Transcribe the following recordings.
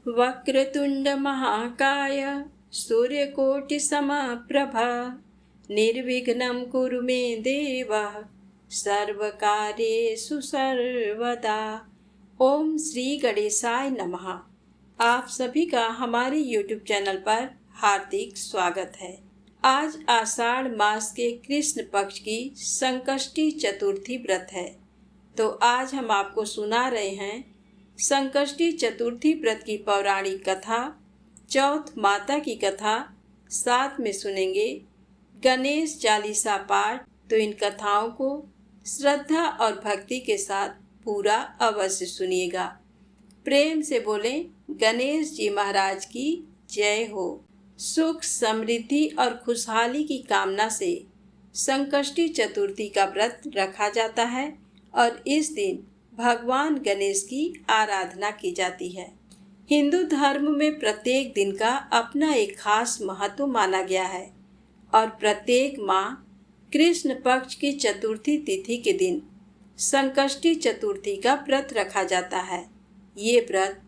वक्रतुंड महाकाय सूर्यकोटि समप्रभा निर्विघ्नं कुरु मे देव सर्वकार्येषु सर्वदा। ओम श्री गणेशाय नमः। आप सभी का हमारे YouTube चैनल पर हार्दिक स्वागत है। आज आषाढ़ मास के कृष्ण पक्ष की संकष्टी चतुर्थी व्रत है, तो आज हम आपको सुना रहे हैं संकष्टी चतुर्थी व्रत की पौराणिक कथा, चौथ माता की कथा, साथ में सुनेंगे गणेश चालीसा पाठ। तो इन कथाओं को श्रद्धा और भक्ति के साथ पूरा अवश्य सुनिएगा। प्रेम से बोलें गणेश जी महाराज की जय हो। सुख, समृद्धि और खुशहाली की कामना से संकष्टी चतुर्थी का व्रत रखा जाता है और इस दिन भगवान गणेश की आराधना की जाती है। हिंदू धर्म में प्रत्येक दिन का अपना एक खास महत्व माना गया है और प्रत्येक माह कृष्ण पक्ष की चतुर्थी तिथि के दिन संकष्टी चतुर्थी का व्रत रखा जाता है। ये व्रत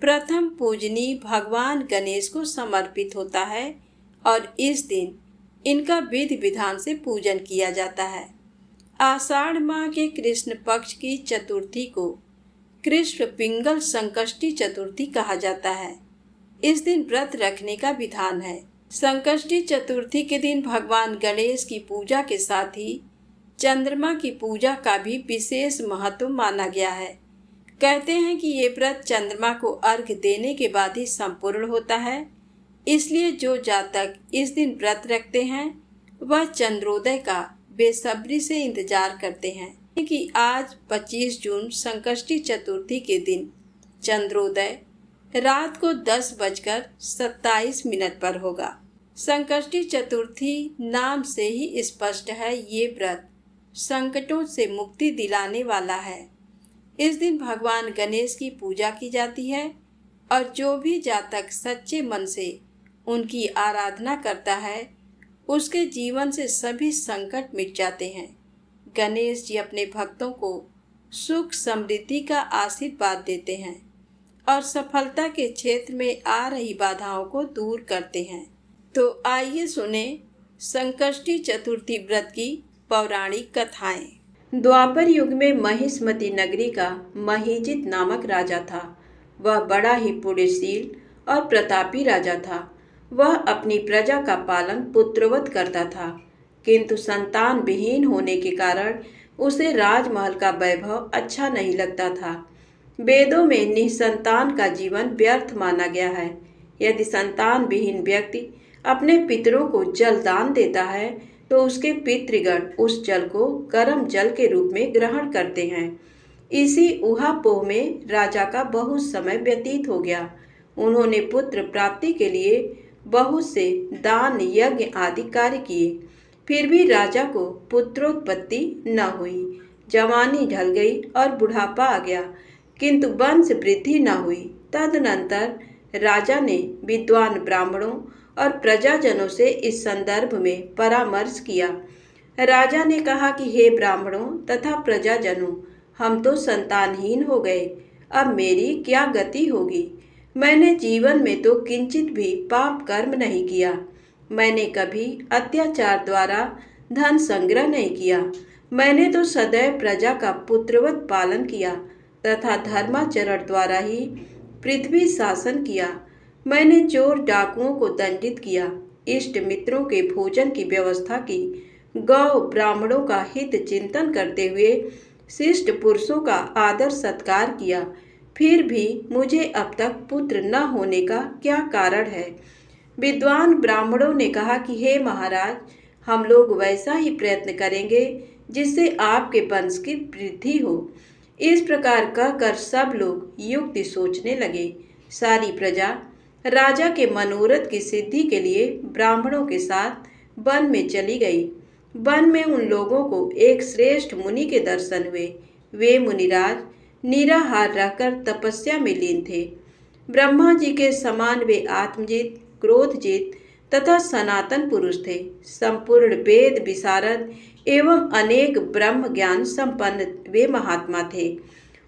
प्रथम पूजनीय भगवान गणेश को समर्पित होता है और इस दिन इनका विधि विधान से पूजन किया जाता है। आषाढ़ माह के कृष्ण पक्ष की चतुर्थी को कृष्ण पिंगल संकष्टी चतुर्थी कहा जाता है। इस दिन व्रत रखने का विधान है। संकष्टी चतुर्थी के दिन भगवान गणेश की पूजा के साथ ही चंद्रमा की पूजा का भी विशेष महत्व माना गया है। कहते हैं कि ये व्रत चंद्रमा को अर्घ्य देने के बाद ही संपूर्ण होता है, इसलिए जो जातक इस दिन व्रत रखते हैं वह चंद्रोदय का बेसब्री से इंतजार करते हैं कि आज 25 जून संकष्टी चतुर्थी के दिन चंद्रोदय रात को 10:27 पर होगा। संकष्टी चतुर्थी नाम से ही स्पष्ट है, ये व्रत संकटों से मुक्ति दिलाने वाला है। इस दिन भगवान गणेश की पूजा की जाती है और जो भी जातक सच्चे मन से उनकी आराधना करता है उसके जीवन से सभी संकट मिट जाते हैं। गणेश जी अपने भक्तों को सुख समृद्धि का आशीर्वाद देते हैं और सफलता के क्षेत्र में आ रही बाधाओं को दूर करते हैं। तो आइए सुने संकष्टी चतुर्थी व्रत की पौराणिक कथाएं। द्वापर युग में महिष्मती नगरी का महीजित नामक राजा था। वह बड़ा ही पुण्यशील और प्रतापी राजा था। वह अपनी प्रजा का पालन पुत्रवत करता था, किंतु संतान विहीन होने के कारण उसे राजमहल का वैभव अच्छा नहीं लगता था। वेदों में निसंतान का जीवन व्यर्थ माना गया है। यदि संतान विहीन व्यक्ति अपने पितरों को जल दान देता है तो उसके पितृगण उस जल को गर्म जल के रूप में ग्रहण करते हैं। इसी ऊहापोह में राजा का बहुत समय व्यतीत हो गया। उन्होंने पुत्र प्राप्ति के लिए बहुत से दान यज्ञ आदि कार्य किए, फिर भी राजा को पुत्रोत्पत्ति न हुई। जवानी ढल गई और बुढ़ापा आ गया, किंतु वंश वृद्धि न हुई। तदनंतर राजा ने विद्वान ब्राह्मणों और प्रजाजनों से इस संदर्भ में परामर्श किया। राजा ने कहा कि हे ब्राह्मणों तथा प्रजाजनों, हम तो संतानहीन हो गए, अब मेरी क्या गति होगी। मैंने जीवन में तो किंचित भी पाप कर्म नहीं किया। मैंने कभी अत्याचार द्वारा धन संग्रह नहीं किया। मैंने तो सदैव प्रजा का पुत्रवत पालन किया तथा धर्माचरण द्वारा ही पृथ्वी शासन किया। मैंने चोर डाकुओं को दंडित किया, इष्ट मित्रों के भोजन की व्यवस्था की, गौ ब्राह्मणों का हित चिंतन करते हुए शिष्ट पुरुषों का आदर सत्कार किया। फिर भी मुझे अब तक पुत्र न होने का क्या कारण है। विद्वान ब्राह्मणों ने कहा कि हे महाराज, हम लोग वैसा ही प्रयत्न करेंगे जिससे आपके वंश की वृद्धि हो। इस प्रकार कहकर सब लोग युक्ति सोचने लगे। सारी प्रजा राजा के मनोरथ की सिद्धि के लिए ब्राह्मणों के साथ वन में चली गई। वन में उन लोगों को एक श्रेष्ठ मुनि के दर्शन हुए। वे मुनिराज निराहार रहकर तपस्या में लीन थे। ब्रह्मा जी के समान वे आत्मजित, क्रोधजित तथा सनातन पुरुष थे। संपूर्ण वेद विशारद एवं अनेक ब्रह्म ज्ञान संपन्न वे महात्मा थे।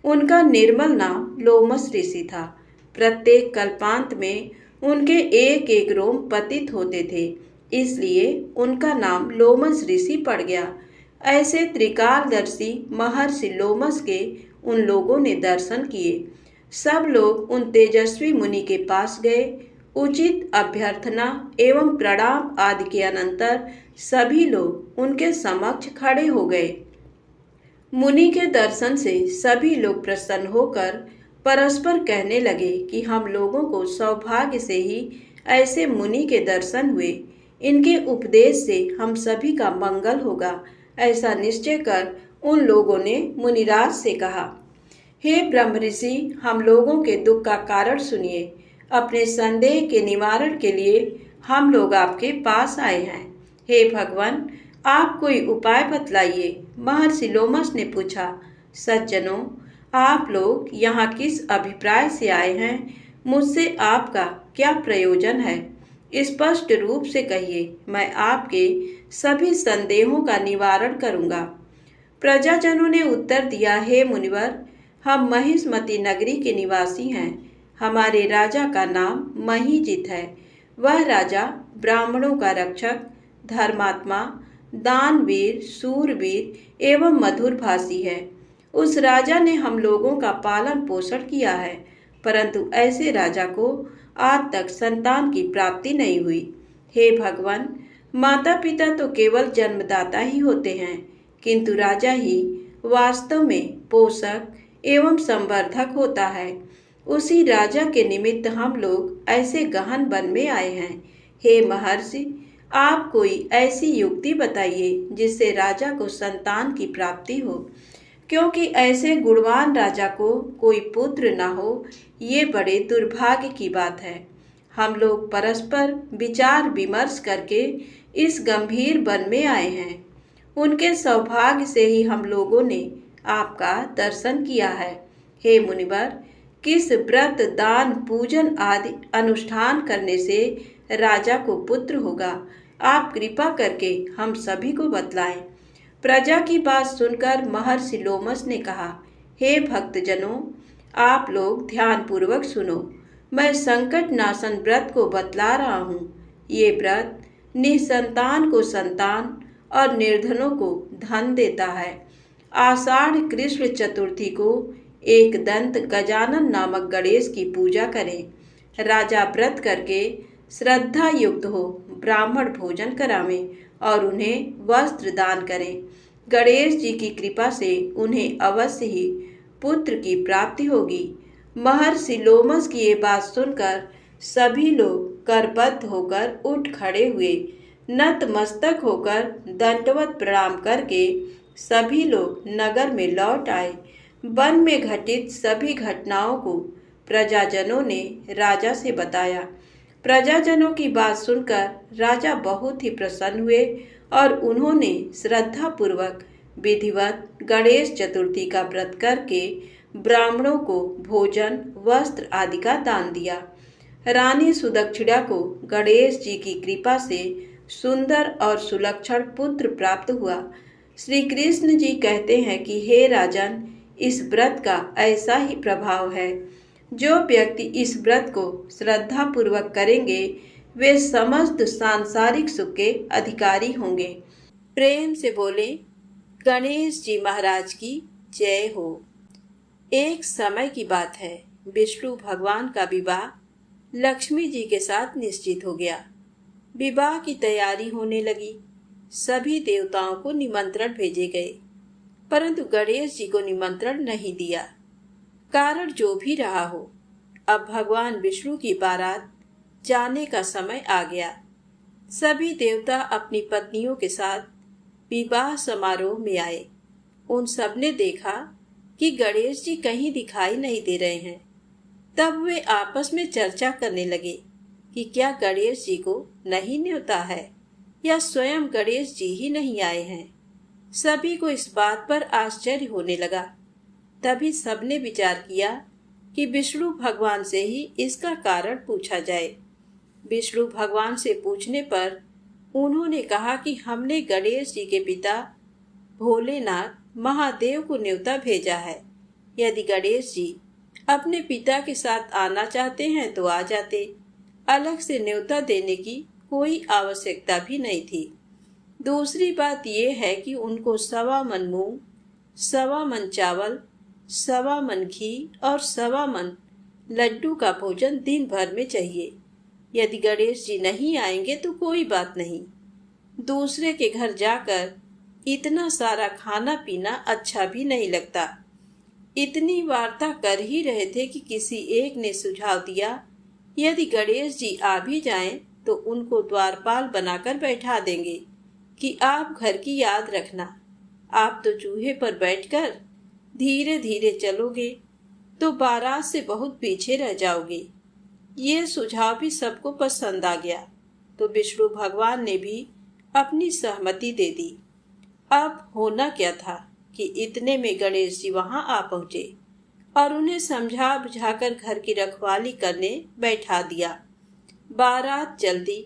उनका निर्मल नाम लोमस ऋषि था। प्रत्येक कल्पांत में उनके एक एक रोम पतित होते थे, इसलिए उनका नाम लोमस ऋषि पड़ गया। ऐसे त्रिकालदर्शी महर्षि लोमस के उन लोगों ने दर्शन किए। सब लोग उन तेजस्वी मुनि के पास गए। उचित अभ्यर्थना एवं प्रणाम आदि के अनंतर सभी लोग उनके समक्ष खड़े हो गए। मुनि के दर्शन से सभी लोग प्रसन्न होकर परस्पर कहने लगे कि हम लोगों को सौभाग्य से ही ऐसे मुनि के दर्शन हुए। इनके उपदेश से हम सभी का मंगल होगा। ऐसा निश्चय कर उन लोगों ने मुनिराज से कहा, हे ब्रह्म ऋषि, हम लोगों के दुख का कारण सुनिए। अपने संदेह के निवारण के लिए हम लोग आपके पास आए हैं। हे भगवान, आप कोई उपाय बतलाइए। महर्षि लोमस ने पूछा, सज्जनों, आप लोग यहाँ किस अभिप्राय से आए हैं? मुझसे आपका क्या प्रयोजन है? स्पष्ट रूप से कहिए, मैं आपके सभी संदेहों का निवारण करूँगा। प्रजाजनों ने उत्तर दिया, हे मुनिवर, हम महिष्मती नगरी के निवासी हैं। हमारे राजा का नाम महीजित है। वह राजा ब्राह्मणों का रक्षक, धर्मात्मा, दानवीर, सूरवीर एवं मधुरभाषी है। उस राजा ने हम लोगों का पालन पोषण किया है, परंतु ऐसे राजा को आज तक संतान की प्राप्ति नहीं हुई। हे भगवान, माता पिता तो केवल जन्मदाता ही होते हैं, किंतु राजा ही वास्तव में पोषक एवं संवर्धक होता है। उसी राजा के निमित्त हम लोग ऐसे गहन वन में आए हैं। हे महर्षि, आप कोई ऐसी युक्ति बताइए जिससे राजा को संतान की प्राप्ति हो, क्योंकि ऐसे गुणवान राजा को कोई पुत्र न हो, ये बड़े दुर्भाग्य की बात है। हम लोग परस्पर विचार विमर्श करके इस गंभीर वन में आए हैं। उनके सौभाग्य से ही हम लोगों ने आपका दर्शन किया है। हे मुनिवर, किस व्रत, दान, पूजन आदि अनुष्ठान करने से राजा को पुत्र होगा? आप कृपा करके हम सभी को बतलाएं। प्रजा की बात सुनकर महर्षि लोमस ने कहा, हे भक्तजनों, आप लोग ध्यान पूर्वक सुनो। मैं संकट नाशन व्रत को बतला रहा हूँ। ये व्रत निसंतान को संतान और निर्धनों को धन देता है। आषाढ़ कृष्ण चतुर्थी को एक दंत गजानन नामक गणेश की पूजा करें। राजा व्रत करके श्रद्धा युक्त हो ब्राह्मण भोजन करावें और उन्हें वस्त्र दान करें। गणेश जी की कृपा से उन्हें अवश्य ही पुत्र की प्राप्ति होगी। महर्षि लोमस की ये बात सुनकर सभी लोग करबद्ध होकर उठ खड़े हुए। नतमस्तक होकर दंडवत प्रणाम करके सभी लोग नगर में लौट आए। वन में घटित सभी घटनाओं को प्रजाजनों ने राजा से बताया। प्रजाजनों की बात सुनकर राजा बहुत ही प्रसन्न हुए और उन्होंने श्रद्धापूर्वक विधिवत गणेश चतुर्थी का व्रत करके ब्राह्मणों को भोजन, वस्त्र आदि का दान दिया। रानी सुदक्षिणा को गणेश जी की कृपा से सुंदर और सुलक्षण पुत्र प्राप्त हुआ। श्री कृष्ण जी कहते हैं कि हे राजन, इस व्रत का ऐसा ही प्रभाव है। जो व्यक्ति इस व्रत को श्रद्धा पूर्वक करेंगे वे समस्त सांसारिक सुख के अधिकारी होंगे। प्रेम से बोले, गणेश जी महाराज की जय हो। एक समय की बात है, विष्णु भगवान का विवाह लक्ष्मी जी के साथ निश्चित हो गया। विवाह की तैयारी होने लगी। सभी देवताओं को निमंत्रण भेजे गए, परंतु गणेश जी को निमंत्रण नहीं दिया। कारण जो भी रहा हो, अब भगवान विष्णु की बारात जाने का समय आ गया। सभी देवता अपनी पत्नियों के साथ विवाह समारोह में आए। उन सब ने देखा कि गणेश जी कहीं दिखाई नहीं दे रहे हैं। तब वे आपस में चर्चा करने लगे कि क्या गणेश जी को नहीं न्योता है या स्वयं गणेश जी ही नहीं आए हैं। सभी को इस बात पर आश्चर्य होने लगा। तभी सबने विचार किया कि विष्णु भगवान से ही इसका कारण पूछा जाए। विष्णु भगवान से पूछने पर उन्होंने कहा कि हमने गणेश जी के पिता भोलेनाथ महादेव को न्योता भेजा है। यदि गणेश जी अपने पिता के साथ आना चाहते हैं तो आ जाते। अलग से न्योता देने की कोई आवश्यकता भी नहीं थी। दूसरी बात यह है कि उनको 1.25 मन मूंग, 1.25 मन चावल, 1.25 मन घी और 1.25 मन लड्डू का भोजन दिन भर में चाहिए। यदि गणेश जी नहीं आएंगे तो कोई बात नहीं। दूसरे के घर जाकर इतना सारा खाना पीना अच्छा भी नहीं लगता। इतनी वार्ता कर ही रहे थे कि किसी एक ने सुझाव दिया, यदि गणेश जी आ भी जाएं तो उनको द्वारपाल बनाकर बैठा देंगे कि आप घर की याद रखना। आप तो चूहे पर बैठकर धीरे धीरे चलोगे तो बारात से बहुत पीछे रह जाओगे। ये सुझाव भी सबको पसंद आ गया तो विष्णु भगवान ने भी अपनी सहमति दे दी। अब होना क्या था कि इतने में गणेश जी वहां आ पहुंचे और उन्हें समझा बुझाकर घर की रखवाली करने बैठा दिया। बारात जल्दी।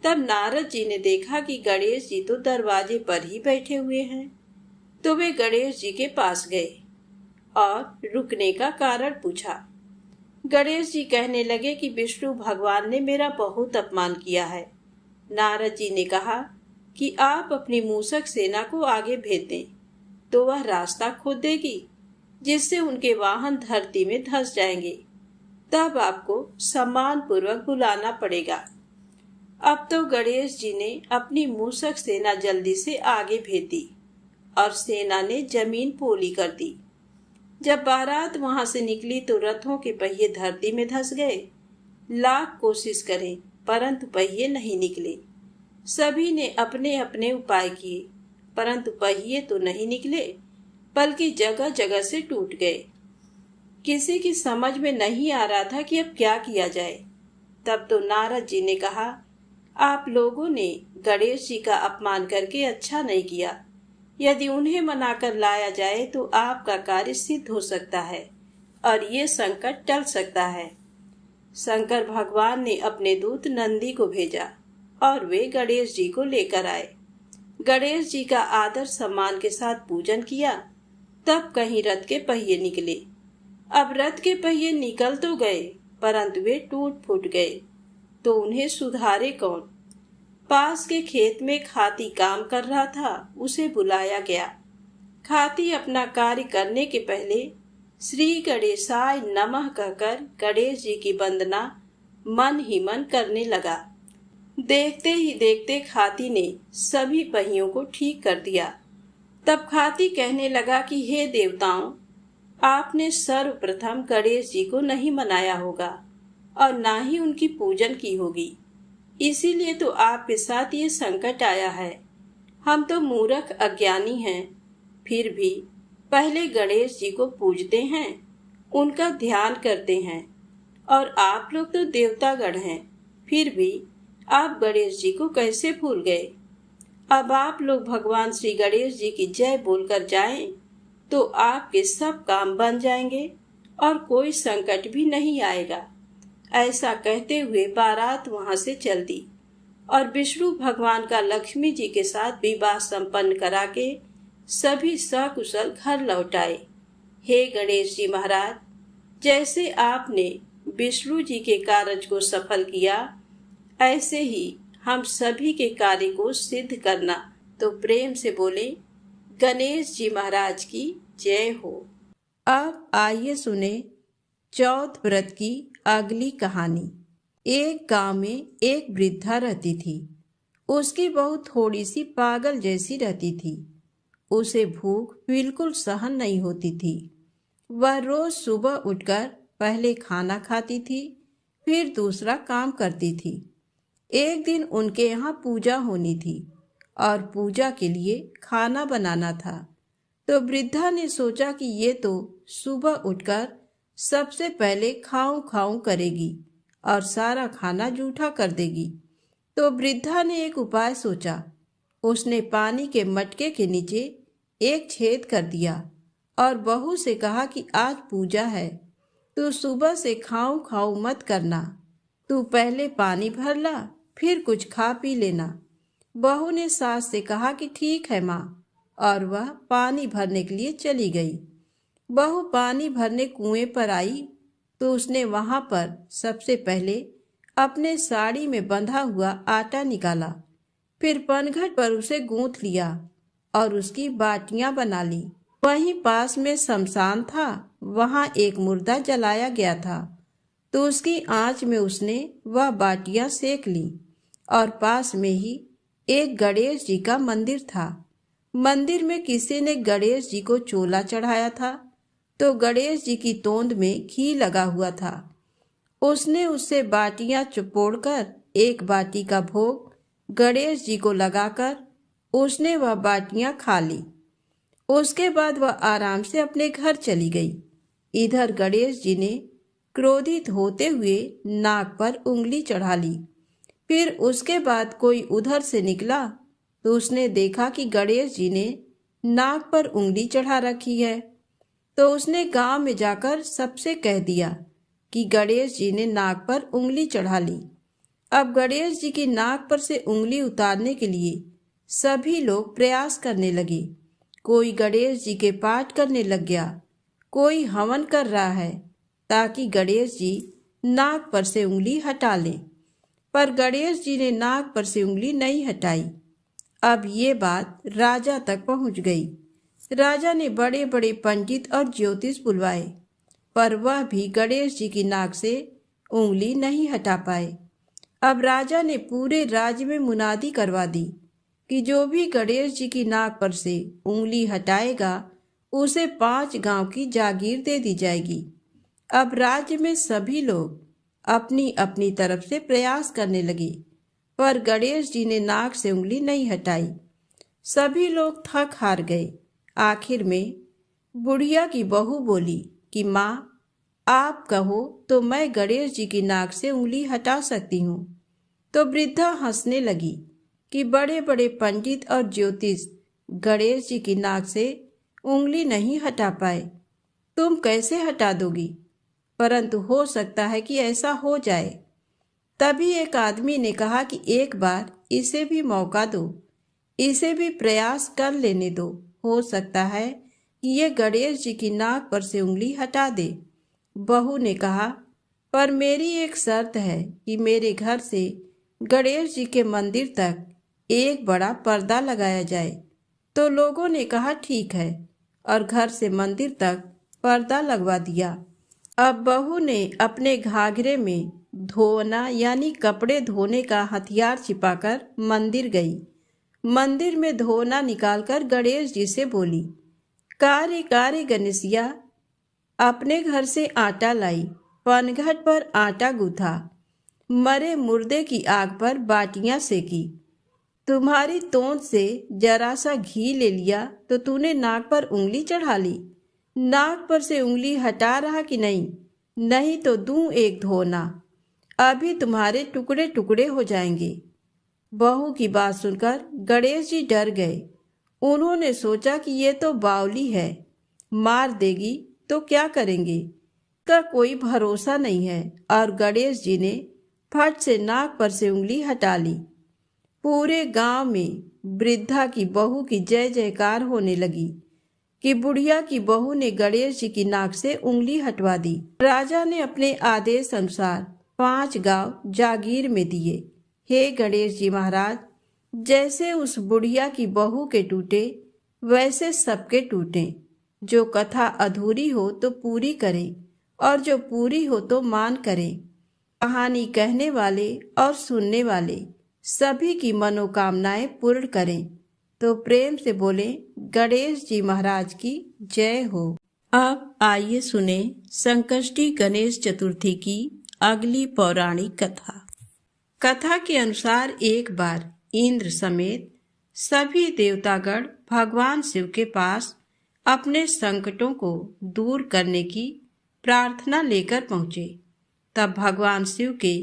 तब नारद जी ने देखा कि गणेश जी तो दरवाजे पर ही बैठे हुए हैं, तो वे गणेश जी के पास गए और रुकने का कारण पूछा। गणेश जी कहने लगे कि विष्णु भगवान ने मेरा बहुत अपमान किया है। नारद जी ने कहा कि आप अपनी मूषक सेना को आगे भेज दें तो वह रास्ता खोद देगी, जिससे उनके वाहन धरती में धंस जाएंगे। तब आपको सम्मान पूर्वक बुलाना पड़ेगा। अब तो गणेश जी ने अपनी मूषक सेना जल्दी से आगे भेज दी और सेना ने जमीन पोली कर दी। जब बारात वहां से निकली तो रथों के पहिए धरती में धंस गए। लाख कोशिश करें परंतु पहिए नहीं निकले। सभी ने अपने अपने उपाय किए परंतु पहिए तो नहीं निकले, बल्कि जगह जगह से टूट गए। किसी की समझ में नहीं आ रहा था कि अब क्या किया जाए। तब तो नारद जी ने कहा, आप लोगों ने गणेश जी का अपमान करके अच्छा नहीं किया। यदि उन्हें मनाकर लाया जाए तो आपका कार्य सिद्ध हो सकता है और ये संकट टल सकता है। शंकर भगवान ने अपने दूत नंदी को भेजा और वे गणेश जी को लेकर आए। गणेश जी का आदर सम्मान के साथ पूजन किया। तब कहीं रथ के पहिए निकले। अब रथ के पहिए निकल तो गए परंतु वे टूट फूट गए, तो उन्हें सुधारे कौन। पास के खेत में खाती काम कर रहा था, उसे बुलाया गया। खाती अपना कार्य करने के पहले श्री गणेशाय नमः कहकर गणेश जी की वंदना मन ही मन करने लगा। देखते ही देखते खाती ने सभी पहियों को ठीक कर दिया। तब खाती कहने लगा कि हे देवताओं, आपने सर्वप्रथम गणेश जी को नहीं मनाया होगा और ना ही उनकी पूजन की होगी, इसीलिए तो आपके साथ ये संकट आया है। हम तो मूर्ख अज्ञानी हैं, फिर भी पहले गणेश जी को पूजते हैं, उनका ध्यान करते हैं, और आप लोग तो देवतागण हैं, फिर भी आप गणेश जी को कैसे भूल गए। अब आप लोग भगवान श्री गणेश जी की जय बोलकर जाएं तो आपके सब काम बन जाएंगे और कोई संकट भी नहीं आएगा। ऐसा कहते हुए बारात वहां से चल दी और विष्णु भगवान का लक्ष्मी जी के साथ विवाह संपन्न करा के सभी सकुशल घर लौट आए। हे गणेश जी महाराज, जैसे आपने विष्णु जी के कार्य को सफल किया, ऐसे ही हम सभी के कार्य को सिद्ध करना। तो प्रेम से बोले, गणेश जी महाराज की जय हो। अब आइए सुने चौथ व्रत की अगली कहानी। एक गांव में एक वृद्धा रहती थी। उसकी बहू थोड़ी सी पागल जैसी रहती थी। उसे भूख बिल्कुल सहन नहीं होती थी। वह रोज सुबह उठकर पहले खाना खाती थी, फिर दूसरा काम करती थी। एक दिन उनके यहाँ पूजा होनी थी और पूजा के लिए खाना बनाना था। तो वृद्धा ने सोचा कि ये तो सुबह उठकर सबसे पहले खाऊं खाऊं करेगी और सारा खाना जूठा कर देगी। तो वृद्धा ने एक उपाय सोचा। उसने पानी के मटके के नीचे एक छेद कर दिया और बहू से कहा कि आज पूजा है, तू सुबह से खाऊं खाऊं मत करना, तू पहले पानी भर ला, फिर कुछ खा पी लेना। बहू ने सास से कहा कि ठीक है माँ, और वह पानी भरने के लिए चली गई। बहू पानी भरने कुएं पर आई तो उसने वहां पर सबसे पहले अपने साड़ी में बंधा हुआ आटा निकाला, फिर पनघट पर उसे गूंथ लिया और उसकी बाटियां बना ली। वहीं पास में शमशान था, वहां एक मुर्दा जलाया गया था, तो उसकी आंच में उसने वह बाटियां सेक ली। और पास में ही एक गणेश जी का मंदिर था। मंदिर में किसी ने गणेश जी को चोला चढ़ाया था, तो गणेश जी की तोंद में घी लगा हुआ था। उसने उससे बाटियां चुपोड़कर एक बाटी का भोग गणेश जी को लगाकर उसने वह बाटियां खा ली। उसके बाद वह आराम से अपने घर चली गई। इधर गणेश जी ने क्रोधित होते हुए नाक पर उंगली चढ़ा ली। फिर उसके बाद कोई उधर से निकला तो उसने देखा कि गणेश जी ने नाक पर उंगली चढ़ा रखी है, तो उसने गांव में जाकर सबसे कह दिया कि गणेश जी ने नाक पर उंगली चढ़ा ली। अब गणेश जी की नाक पर से उंगली उतारने के लिए सभी लोग प्रयास करने लगे। कोई गणेश जी के पाठ करने लग गया, कोई हवन कर रहा है ताकि गणेश जी नाक पर से उंगली हटा लें, पर गणेश जी ने नाक पर से उंगली नहीं हटाई। अब ये बात राजा तक पहुंच गई। राजा ने बड़े बड़े पंडित और ज्योतिष बुलवाए, पर वह भी गणेश जी की नाक से उंगली नहीं हटा पाए। अब राजा ने पूरे राज्य में मुनादी करवा दी कि जो भी गणेश जी की नाक पर से उंगली हटाएगा उसे 5 गांव की जागीर दे दी जाएगी। अब राज्य में सभी लोग अपनी अपनी तरफ से प्रयास करने लगे, पर गणेश जी ने नाक से उंगली नहीं हटाई। सभी लोग थक हार गए। आखिर में बुढ़िया की बहू बोली कि माँ, आप कहो तो मैं गणेश जी की नाक से उंगली हटा सकती हूँ। तो वृद्धा हंसने लगी कि बड़े बड़े पंडित और ज्योतिष गणेश जी की नाक से उंगली नहीं हटा पाए, तुम कैसे हटा दोगी? परंतु हो सकता है कि ऐसा हो जाए। तभी एक आदमी ने कहा कि एक बार इसे भी मौका दो, इसे भी प्रयास कर लेने दो, हो सकता है कि ये गणेश जी की नाक पर से उंगली हटा दे। बहू ने कहा, पर मेरी एक शर्त है कि मेरे घर से गणेश जी के मंदिर तक एक बड़ा पर्दा लगाया जाए। तो लोगों ने कहा ठीक है, और घर से मंदिर तक पर्दा लगवा दिया। अब बहू ने अपने घाघरे में धोना यानी कपड़े धोने का हथियार छिपाकर मंदिर गई। मंदिर में धोना निकालकर गणेश जी से बोली, कारे कारे गणेशिया, अपने घर से आटा लाई, पनघट पर आटा गूथा, मरे मुर्दे की आग पर बाटियां सेकी, तुम्हारी तोंद से जरा सा घी ले लिया तो तूने नाक पर उंगली चढ़ा ली। नाक पर से उंगली हटा रहा कि नहीं? नहीं तो दूं एक धोना, अभी तुम्हारे टुकड़े टुकड़े हो जाएंगे। बहू की बात सुनकर गणेश जी डर गए। उन्होंने सोचा कि ये तो बावली है, मार देगी तो क्या करेंगे, का कोई भरोसा नहीं है। और गणेश जी ने फट से नाक पर से उंगली हटा ली। पूरे गांव में वृद्धा की बहू की जय जयकार होने लगी कि बुढ़िया की बहू ने गणेश जी की नाक से उंगली हटवा दी। राजा ने अपने आदेश अनुसार 5 गांव जागीर में दिए। हे गणेश जी महाराज, जैसे उस बुढ़िया की बहू के टूटे वैसे सबके टूटे। जो कथा अधूरी हो तो पूरी करें, और जो पूरी हो तो मान करें। कहानी कहने वाले और सुनने वाले सभी की मनोकामनाएं पूर्ण करें। तो प्रेम से बोले, गणेश जी महाराज की जय हो। अब आइए सुने संकष्टी गणेश चतुर्थी की अगली पौराणिक कथा। कथा के अनुसार एक बार इंद्र समेत सभी देवतागण भगवान शिव के पास अपने संकटों को दूर करने की प्रार्थना लेकर पहुंचे। तब भगवान शिव के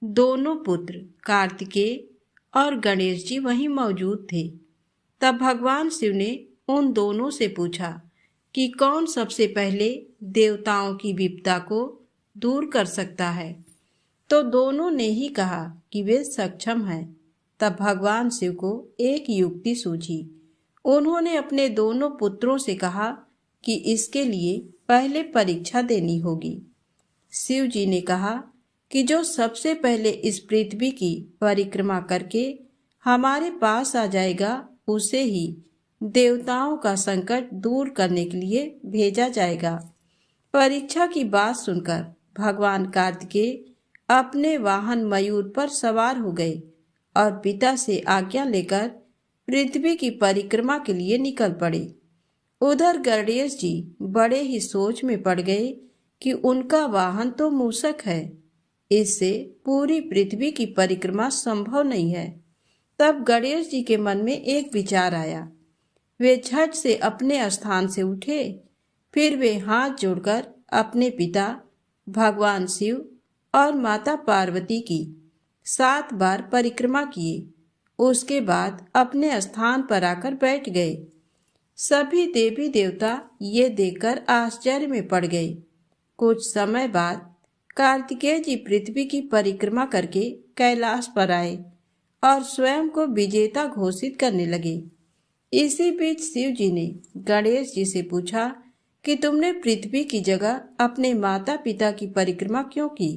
दोनों पुत्र कार्तिकेय और गणेश जी वहीं मौजूद थे। तब भगवान शिव ने उन दोनों से पूछा कि कौन सबसे पहले देवताओं की विपदा को दूर कर सकता है। तो दोनों ने ही कहा कि वे सक्षम हैं। तब भगवान शिव को एक युक्ति सूझी। उन्होंने अपने दोनों पुत्रों से कहा कि इसके लिए पहले परीक्षा देनी होगी। शिव जी ने कहा कि जो सबसे पहले इस पृथ्वी की परिक्रमा करके हमारे पास आ जाएगा उसे ही देवताओं का संकट दूर करने के लिए भेजा जाएगा। परीक्षा की बात सुनकर भगवान कार्तिकेय अपने वाहन मयूर पर सवार हो गए और पिता से आज्ञा लेकर पृथ्वी की परिक्रमा के लिए निकल पड़े। उधर गणेश जी बड़े ही सोच में पड़ गए कि उनका वाहन तो मूषक है, इससे पूरी पृथ्वी की परिक्रमा संभव नहीं है। तब गणेश जी के मन में एक विचार आया। वे झट से अपने स्थान से उठे, फिर वे हाथ जोड़कर अपने पिता भगवान शिव और माता पार्वती की 7 बार परिक्रमा किए। उसके बाद अपने स्थान पर आकर बैठ गए। सभी देवी देवता ये देखकर आश्चर्य में पड़ गए। कुछ समय बाद कार्तिकेय जी पृथ्वी की परिक्रमा करके कैलाश पर आए और स्वयं को विजेता घोषित करने लगे। इसी बीच शिव जी ने गणेश जी से पूछा कि तुमने पृथ्वी की जगह अपने माता पिता की परिक्रमा क्यों की?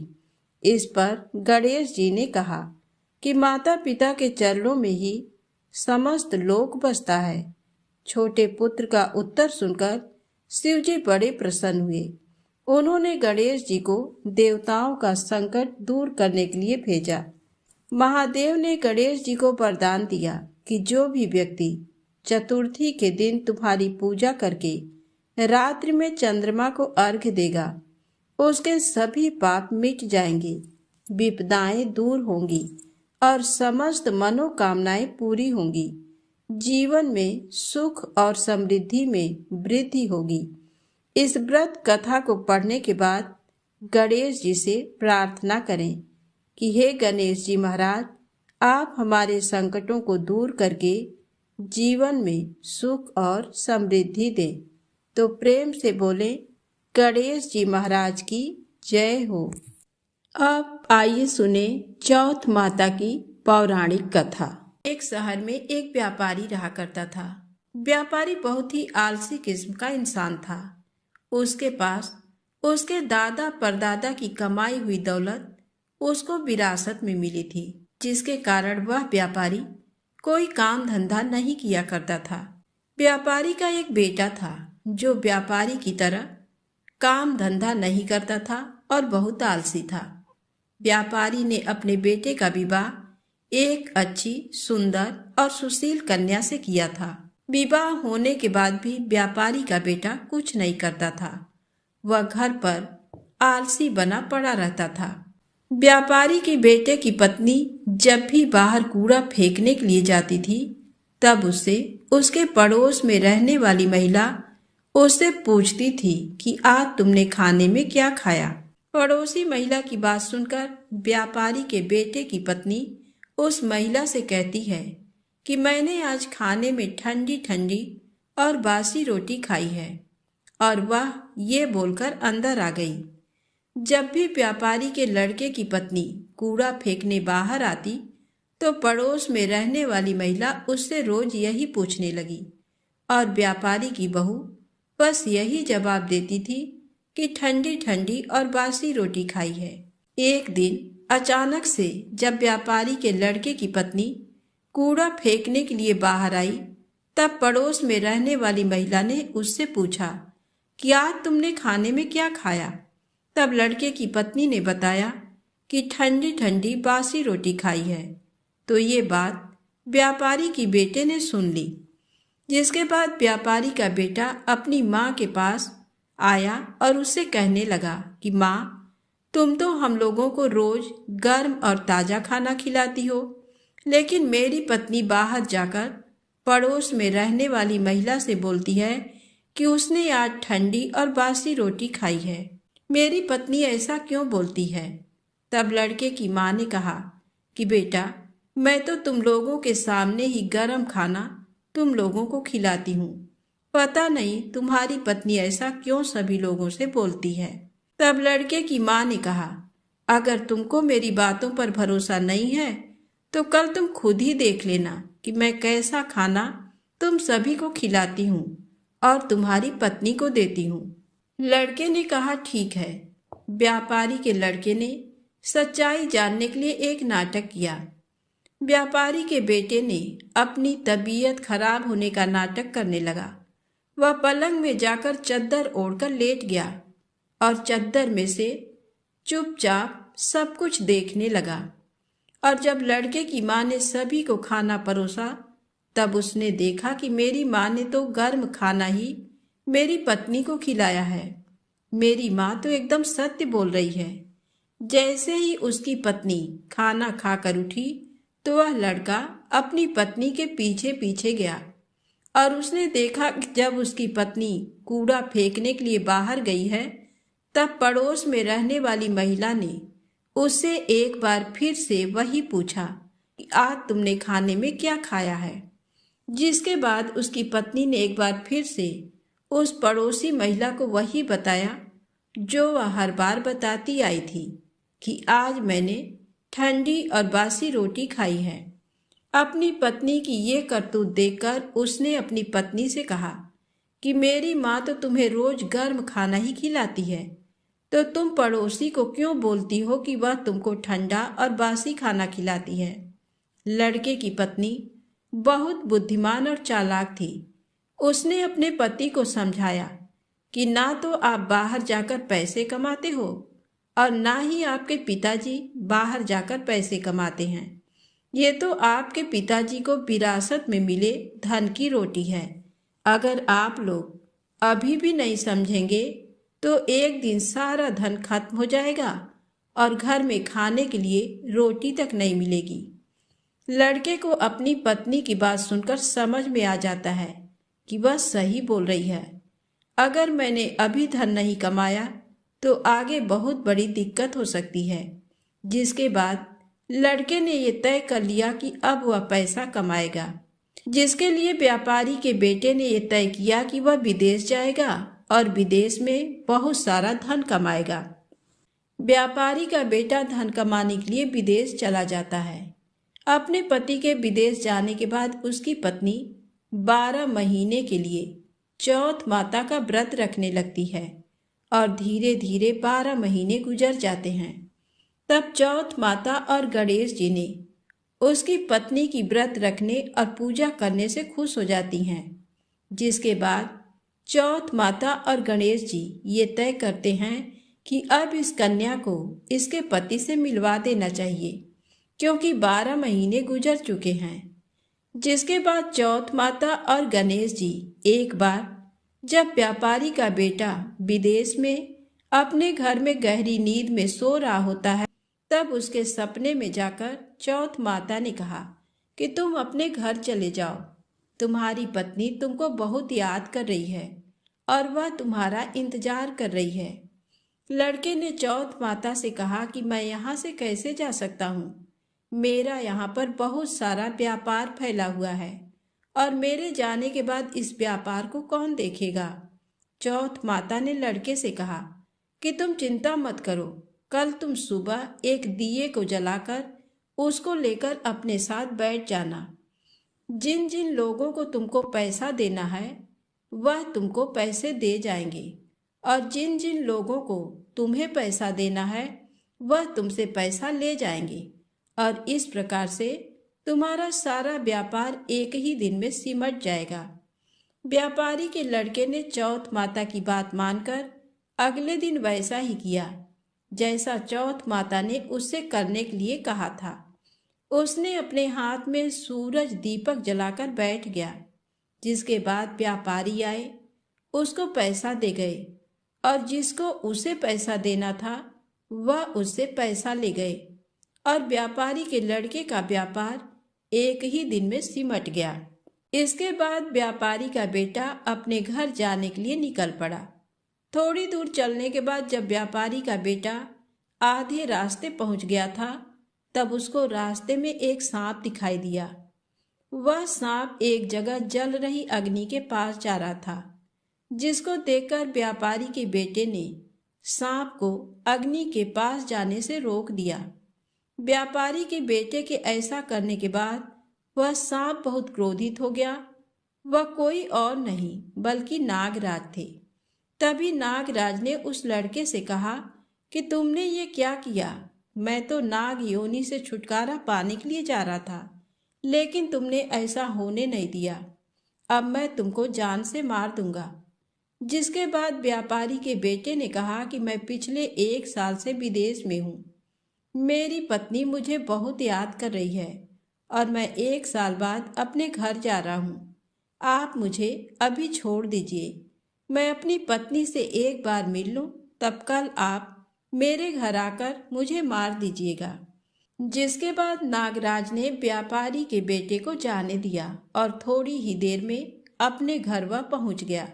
इस पर गणेश जी ने कहा कि माता पिता के चरणों में ही समस्त लोक बसता है। छोटे पुत्र का उत्तर सुनकर शिव जी बड़े प्रसन्न हुए। उन्होंने गणेश जी को देवताओं का संकट दूर करने के लिए भेजा। महादेव ने गणेश जी को वरदान दिया कि जो भी व्यक्ति चतुर्थी के दिन तुम्हारी पूजा करके रात्रि में चंद्रमा को अर्घ्य देगा, उसके सभी पाप मिट जाएंगे, विपदाएं दूर होंगी और समस्त मनोकामनाएं पूरी होंगी। जीवन में सुख और समृद्धि में वृद्धि होगी। इस व्रत कथा को पढ़ने के बाद गणेश जी से प्रार्थना करें कि हे गणेश जी महाराज, आप हमारे संकटों को दूर करके जीवन में सुख और समृद्धि दें। तो प्रेम से बोले गणेश जी महाराज की जय हो। अब आइए सुने चौथ माता की पौराणिक कथा। एक शहर में एक व्यापारी रहा करता था। व्यापारी बहुत ही आलसी किस्म का इंसान था। उसके पास उसके दादा परदादा की कमाई हुई दौलत उसको विरासत में मिली थी, जिसके कारण वह व्यापारी कोई काम धंधा नहीं किया करता था। व्यापारी का एक बेटा था जो व्यापारी की तरह काम धंधा नहीं करता था और बहुत आलसी था। व्यापारी ने अपने बेटे का विवाह एक अच्छी, सुंदर और सुशील कन्या से किया था। विवाह होने के बाद भी व्यापारी का बेटा कुछ नहीं करता था। वह घर पर आलसी बना पड़ा रहता था। व्यापारी के बेटे की पत्नी जब भी बाहर कूड़ा फेंकने के लिए जाती थी, तब उससे उसके पड़ोस में रहने वाली महिला उससे पूछती थी कि आज तुमने खाने में क्या खाया। पड़ोसी महिला की बात सुनकर व्यापारी के बेटे की पत्नी उस महिला से कहती है कि मैंने आज खाने में ठंडी ठंडी और बासी रोटी खाई है, और वह ये बोलकर अंदर आ गई। जब भी व्यापारी के लड़के की पत्नी कूड़ा फेंकने बाहर आती, तो पड़ोस में रहने वाली महिला उससे रोज यही पूछने लगी, और व्यापारी की बहू बस यही जवाब देती थी कि ठंडी ठंडी और बासी रोटी खाई है। एक दिन अचानक से जब व्यापारी के लड़के की पत्नी कूड़ा फेंकने के लिए बाहर आई, तब पड़ोस में रहने वाली महिला ने उससे पूछा कि आज तुमने खाने में क्या खाया। तब लड़के की पत्नी ने बताया कि ठंडी ठंडी बासी रोटी खाई है। तो ये बात व्यापारी की बेटे ने सुन ली, जिसके बाद व्यापारी का बेटा अपनी माँ के पास आया और उससे कहने लगा कि माँ, तुम तो हम लोगों को रोज गर्म और ताज़ा खाना खिलाती हो, लेकिन मेरी पत्नी बाहर जाकर पड़ोस में रहने वाली महिला से बोलती है कि उसने आज ठंडी और बासी रोटी खाई है। मेरी पत्नी ऐसा क्यों बोलती है? तब लड़के की माँ ने कहा कि बेटा, मैं तो तुम लोगों के सामने ही गर्म खाना तुम लोगों को खिलाती हूँ। पता नहीं तुम्हारी पत्नी ऐसा क्यों सभी लोगों से बोलती है। तब लड़के की माँ ने कहा, अगर तुमको मेरी बातों पर भरोसा नहीं है तो कल तुम खुद ही देख लेना कि मैं कैसा खाना तुम सभी को खिलाती हूँ, और तुम्हारी पत्नी को देती हूँ। लड़के ने कहा, ठीक है। व्यापारी के लड़के ने सच्चाई जानने के लिए एक नाटक किया। व्यापारी के बेटे ने अपनी तबीयत खराब होने का नाटक करने लगा। वह पलंग में जाकर चद्दर ओढ़कर लेट गया और चद्दर में से चुपचाप सब कुछ देखने लगा। और जब लड़के की माँ ने सभी को खाना परोसा, तब उसने देखा कि मेरी माँ ने तो गर्म खाना ही मेरी पत्नी को खिलाया है। मेरी माँ तो एकदम सत्य बोल रही है। जैसे ही उसकी पत्नी खाना खाकर उठी तो वह लड़का अपनी पत्नी के पीछे पीछे गया और उसने देखा कि जब उसकी पत्नी कूड़ा फेंकने के लिए बाहर गई है, तब पड़ोस में रहने वाली महिला ने उससे एक बार फिर से वही पूछा कि आज तुमने खाने में क्या खाया है। जिसके बाद उसकी पत्नी ने एक बार फिर से उस पड़ोसी महिला को वही बताया जो वह हर बार बताती आई थी कि आज मैंने ठंडी और बासी रोटी खाई है। अपनी पत्नी की ये करतूत देखकर उसने अपनी पत्नी से कहा कि मेरी माँ तो तुम्हें रोज गर्म खाना ही खिलाती है, तो तुम पड़ोसी को क्यों बोलती हो कि वह तुमको ठंडा और बासी खाना खिलाती है। लड़के की पत्नी बहुत बुद्धिमान और चालाक थी। उसने अपने पति को समझाया कि ना तो आप बाहर जाकर पैसे कमाते हो और ना ही आपके पिताजी बाहर जाकर पैसे कमाते हैं। ये तो आपके पिताजी को विरासत में मिले धन की रोटी है। अगर आप लोग अभी भी नहीं समझेंगे तो एक दिन सारा धन खत्म हो जाएगा और घर में खाने के लिए रोटी तक नहीं मिलेगी। लड़के को अपनी पत्नी की बात सुनकर समझ में आ जाता है कि वह सही बोल रही है। अगर मैंने अभी धन नहीं कमाया तो आगे बहुत बड़ी दिक्कत हो सकती है। जिसके बाद लड़के ने ये तय कर लिया कि अब वह पैसा कमाएगा, जिसके लिए व्यापारी के बेटे ने ये तय किया कि वह विदेश जाएगा और विदेश में बहुत सारा धन कमाएगा। व्यापारी का बेटा धन कमाने के लिए विदेश चला जाता है। अपने पति के विदेश जाने के बाद उसकी पत्नी 12 महीने के लिए चौथ माता का व्रत रखने लगती है और धीरे धीरे 12 महीने गुजर जाते हैं। तब चौथ माता और गणेश जी ने उसकी पत्नी की व्रत रखने और पूजा करने से खुश हो जाती हैं। जिसके बाद चौथ माता और गणेश जी ये तय करते हैं कि अब इस कन्या को इसके पति से मिलवा देना चाहिए, क्योंकि 12 महीने गुजर चुके हैं। जिसके बाद चौथ माता और गणेश जी एक बार जब व्यापारी का बेटा विदेश में अपने घर में गहरी नींद में सो रहा होता है, तब उसके सपने में जाकर चौथ माता ने कहा कि तुम अपने घर चले जाओ, तुम्हारी पत्नी तुमको बहुत याद कर रही है और वह तुम्हारा इंतजार कर रही है। लड़के ने चौथ माता से कहा कि मैं यहाँ से कैसे जा सकता हूँ, मेरा यहाँ पर बहुत सारा व्यापार फैला हुआ है और मेरे जाने के बाद इस व्यापार को कौन देखेगा। चौथ माता ने लड़के से कहा कि तुम चिंता मत करो, कल तुम सुबह एक दिए को जलाकर उसको लेकर अपने साथ बैठ जाना। जिन जिन लोगों को तुमको पैसा देना है वह तुमको पैसे दे जाएंगे और जिन जिन लोगों को तुम्हें पैसा देना है वह तुमसे पैसा ले जाएंगे और इस प्रकार से तुम्हारा सारा व्यापार एक ही दिन में सिमट जाएगा। व्यापारी के लड़के ने चौथ माता की बात मानकर अगले दिन वैसा ही किया जैसा चौथ माता ने उससे करने के लिए कहा था। उसने अपने हाथ में सूरज दीपक जलाकर बैठ गया। जिसके बाद व्यापारी आए, उसको पैसा दे गए और जिसको उसे पैसा देना था वह उससे पैसा ले गए और व्यापारी के लड़के का व्यापार एक ही दिन में सिमट गया। इसके बाद व्यापारी का बेटा अपने घर जाने के लिए निकल पड़ा। थोड़ी दूर चलने के बाद जब व्यापारी का बेटा आधे रास्ते पहुंच गया था, तब उसको रास्ते में एक सांप दिखाई दिया। वह सांप एक जगह जल रही अग्नि के पास जा रहा था, जिसको देखकर व्यापारी के बेटे ने सांप को अग्नि के पास जाने से रोक दिया। व्यापारी के बेटे के ऐसा करने के बाद वह सांप बहुत क्रोधित हो गया वह कोई और नहीं बल्कि नागराज थे। तभी नागराज ने उस लड़के से कहा कि तुमने ये क्या किया? मैं तो नाग योनि से छुटकारा पाने के लिए जा रहा था, लेकिन तुमने ऐसा होने नहीं दिया। अब मैं तुमको जान से मार दूंगा। जिसके बाद व्यापारी के बेटे ने कहा कि मैं पिछले 1 साल से विदेश में हूँ। मेरी पत्नी मुझे बहुत याद कर रही है और मैं 1 साल बाद अपने घर जा रहा हूँ। आप मुझे अभी छोड़ दीजिए। मैं अपनी पत्नी से एक बार मिल लूँ, तब कल आप मेरे घर आकर मुझे मार दीजिएगा। जिसके बाद नागराज ने व्यापारी के बेटे को जाने दिया और थोड़ी ही देर में अपने घर वह पहुंच गया।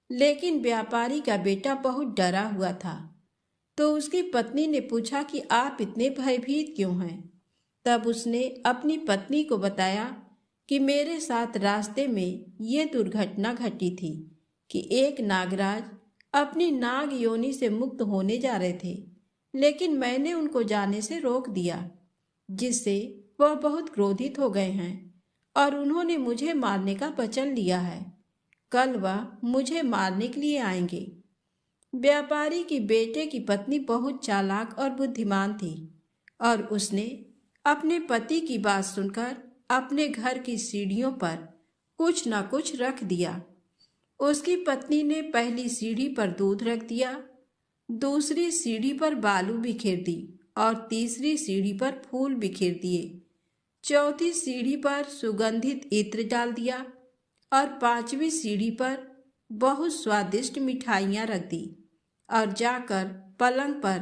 लेकिन व्यापारी का बेटा बहुत डरा हुआ था। तो उसकी पत्नी ने पूछा कि आप इतने भयभीत क्यों हैं? तब उसने अपनी पत्नी को बताया कि मेरे साथ रास्ते में ये दुर्घटना घटी थी कि एक नागराज अपनी नाग योनि से मुक्त होने जा रहे थे, लेकिन मैंने उनको जाने से रोक दिया, जिससे वह बहुत क्रोधित हो गए हैं और उन्होंने मुझे मारने का वचन लिया है। कल वह मुझे मारने के लिए आएंगे। व्यापारी की बेटे की पत्नी बहुत चालाक और बुद्धिमान थी और उसने अपने पति की बात सुनकर अपने घर की सीढ़ियों पर कुछ न कुछ रख दिया। उसकी पत्नी ने पहली सीढ़ी पर दूध रख दिया, दूसरी सीढ़ी पर बालू बिखेर दी और तीसरी सीढ़ी पर फूल बिखेर दिए। चौथी सीढ़ी पर सुगंधित इत्र डाल दिया और पांचवी सीढ़ी पर बहुत स्वादिष्ट मिठाइयाँ रख दी और जाकर पलंग पर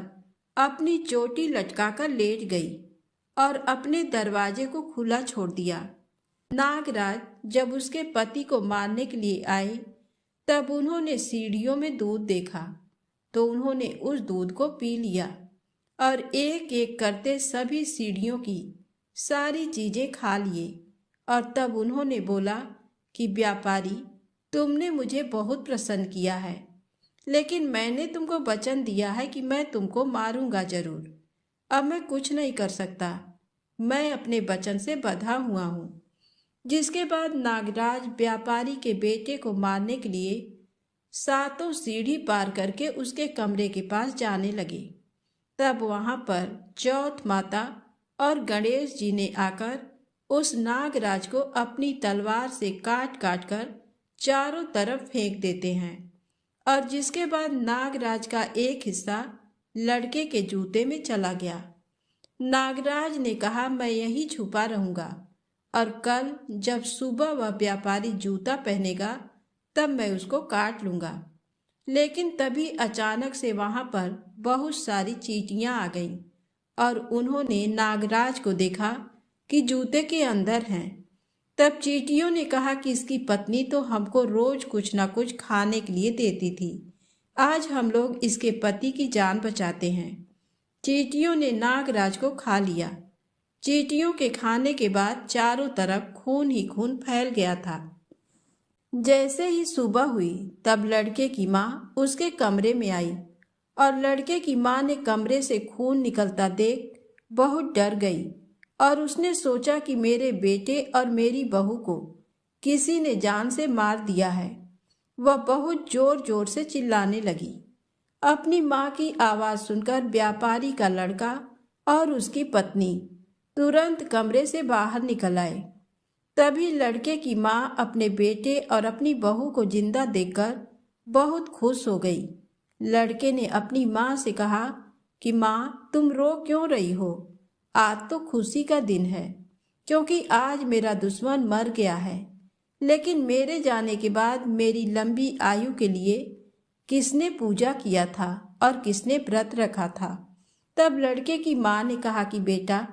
अपनी चोटी लटकाकर लेट गई और अपने दरवाजे को खुला छोड़ दिया। नागराज जब उसके पति को मारने के लिए आए, तब उन्होंने सीढ़ियों में दूध देखा तो उन्होंने उस दूध को पी लिया और एक एक करते सभी सीढ़ियों की सारी चीजें खा लिए। और तब उन्होंने बोला कि व्यापारी, तुमने मुझे बहुत प्रसन्न किया है, लेकिन मैंने तुमको वचन दिया है कि मैं तुमको मारूंगा जरूर। अब मैं कुछ नहीं कर सकता, मैं अपने वचन से बंधा हुआ हूँ। जिसके बाद नागराज व्यापारी के बेटे को मारने के लिए 7 सीढ़ी पार करके उसके कमरे के पास जाने लगे। तब वहां पर चौथ माता और गणेश जी ने आकर उस नागराज को अपनी तलवार से काट काट कर चारों तरफ फेंक देते हैं और जिसके बाद नागराज का एक हिस्सा लड़के के जूते में चला गया। नागराज ने कहा, मैं यहीं छुपा रहूंगा और कल जब सुबह वह व्यापारी जूता पहनेगा तब मैं उसको काट लूंगा। लेकिन तभी अचानक से वहां पर बहुत सारी चींटियां आ गईं और उन्होंने नागराज को देखा कि जूते के अंदर हैं। तब चींटियों ने कहा कि इसकी पत्नी तो हमको रोज कुछ ना कुछ खाने के लिए देती थी, आज हम लोग इसके पति की जान बचाते हैं। चींटियों ने नागराज को खा लिया। चींटियों के खाने के बाद चारों तरफ खून ही खून फैल गया था। जैसे ही सुबह हुई तब लड़के की माँ उसके कमरे में आई और लड़के की माँ ने कमरे से खून निकलता देख बहुत डर गई और उसने सोचा कि मेरे बेटे और मेरी बहू को किसी ने जान से मार दिया है। वह बहुत जोर जोर से चिल्लाने लगी। अपनी माँ की आवाज़ सुनकर व्यापारी का लड़का और उसकी पत्नी तुरंत कमरे से बाहर निकल आए। तभी लड़के की माँ अपने बेटे और अपनी बहू को जिंदा देखकर बहुत खुश हो गई। लड़के ने अपनी माँ से कहा कि माँ, तुम रो क्यों रही हो? आज तो खुशी का दिन है, क्योंकि आज मेरा दुश्मन मर गया है। लेकिन मेरे जाने के बाद मेरी लंबी आयु के लिए किसने पूजा किया था और किसने व्रत रखा था? तब लड़के की माँ ने कहा कि बेटा,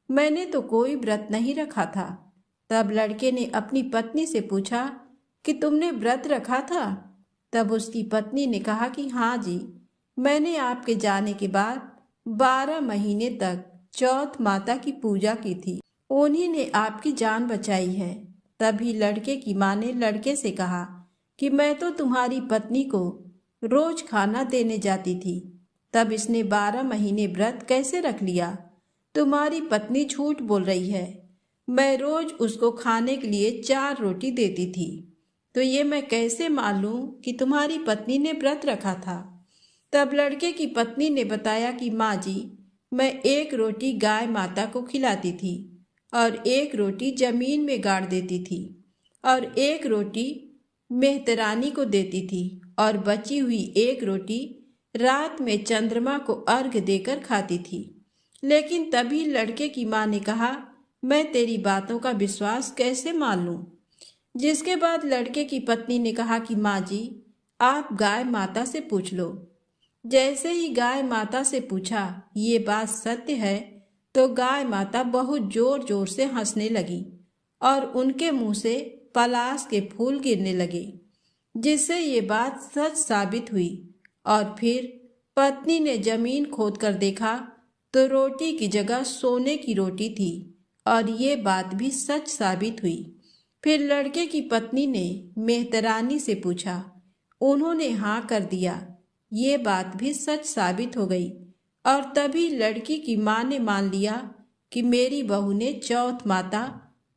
मैंने तो कोई व्रत नहीं रखा था। तब लड़के ने अपनी पत्नी से पूछा कि तुमने व्रत रखा था? तब उसकी पत्नी ने कहा कि हाँ जी, मैंने आपके जाने के बाद 12 महीने तक चौथ माता की पूजा की थी, उन्हीं ने आपकी जान बचाई है। तभी लड़के की माँ ने लड़के से कहा कि मैं तो तुम्हारी पत्नी को रोज खाना देने जाती थी, तब इसने 12 महीने व्रत कैसे रख लिया? तुम्हारी पत्नी झूठ बोल रही है। मैं रोज उसको खाने के लिए 4 रोटी देती थी। तो ये मैं कैसे मान लूं कि तुम्हारी पत्नी ने व्रत रखा था? तब लड़के की पत्नी ने बताया कि माँ जी, मैं एक रोटी गाय माता को खिलाती थी और एक रोटी जमीन में गाड़ देती थी और एक रोटी मेहतरानी को देती थी और बची हुई एक रोटी रात में चंद्रमा को अर्घ देकर खाती थी। लेकिन तभी लड़के की माँ ने कहा, मैं तेरी बातों का विश्वास कैसे मान लूं? जिसके बाद लड़के की पत्नी ने कहा कि माँ जी, आप गाय माता से पूछ लो। जैसे ही गाय माता से पूछा ये बात सत्य है, तो गाय माता बहुत जोर जोर से हंसने लगी और उनके मुंह से पलाश के फूल गिरने लगे, जिससे ये बात सच साबित हुई। और फिर पत्नी ने जमीन खोद कर देखा तो रोटी की जगह सोने की रोटी थी और ये बात भी सच साबित हुई। फिर लड़के की पत्नी ने मेहतरानी से पूछा, उन्होंने हाँ कर दिया। ये बात भी सच साबित हो गई और तभी लड़की की माँ ने मान लिया कि मेरी बहू ने चौथ माता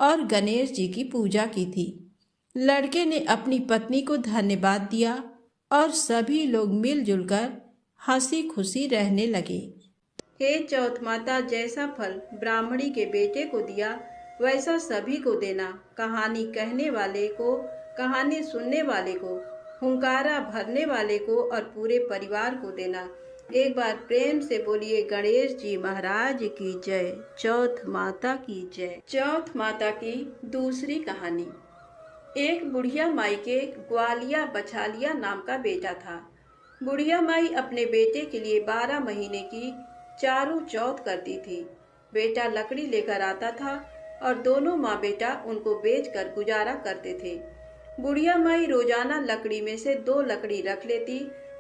और गणेश जी की पूजा की थी। लड़के ने अपनी पत्नी को धन्यवाद दिया और सभी लोग मिलजुल कर हंसी खुशी रहने लगे। हे चौथ माता, जैसा फल ब्राह्मणी के बेटे को दिया वैसा सभी को देना। कहानी कहने वाले को, कहानी सुनने वाले को, हुंकारा भरने वाले को और पूरे परिवार को देना। एक बार प्रेम से बोलिए गणेश जी महाराज की जय, चौथ माता की जय। चौथ माता की दूसरी कहानी। एक बुढ़िया माई के ग्वालिया बछालिया नाम का बेटा था। बुढ़िया माई अपने बेटे के लिए 12 महीने की चारों चौथ करती थी। बेटा लकड़ी लेकर आता था और दोनों माँ बेटा उनको बेचकर गुजारा करते थे। बुढ़िया माई रोजाना लकड़ी में से 2 लकड़ी रख लेती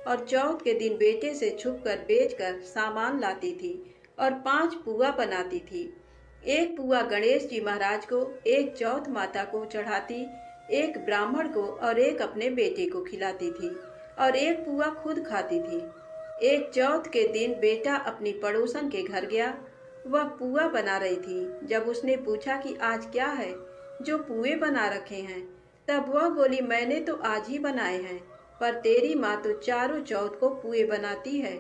और चौथ के दिन बेटे से छुपकर बेचकर सामान लाती थी और 5 पुआ बनाती थी। एक पुआ गणेश जी महाराज को, एक चौथ माता को चढ़ाती, एक ब्राह्मण को और एक अपने बेटे को खिलाती थी और एक पुआ खुद खाती थी। एक चौथ के दिन बेटा अपनी पड़ोसन के घर गया। वह पुआ बना रही थी। जब उसने पूछा कि आज क्या है जो पुए बना रखे हैं, तब वह बोली, मैंने तो आज ही बनाए हैं, पर तेरी माँ तो चारों चौथ को पुए बनाती है।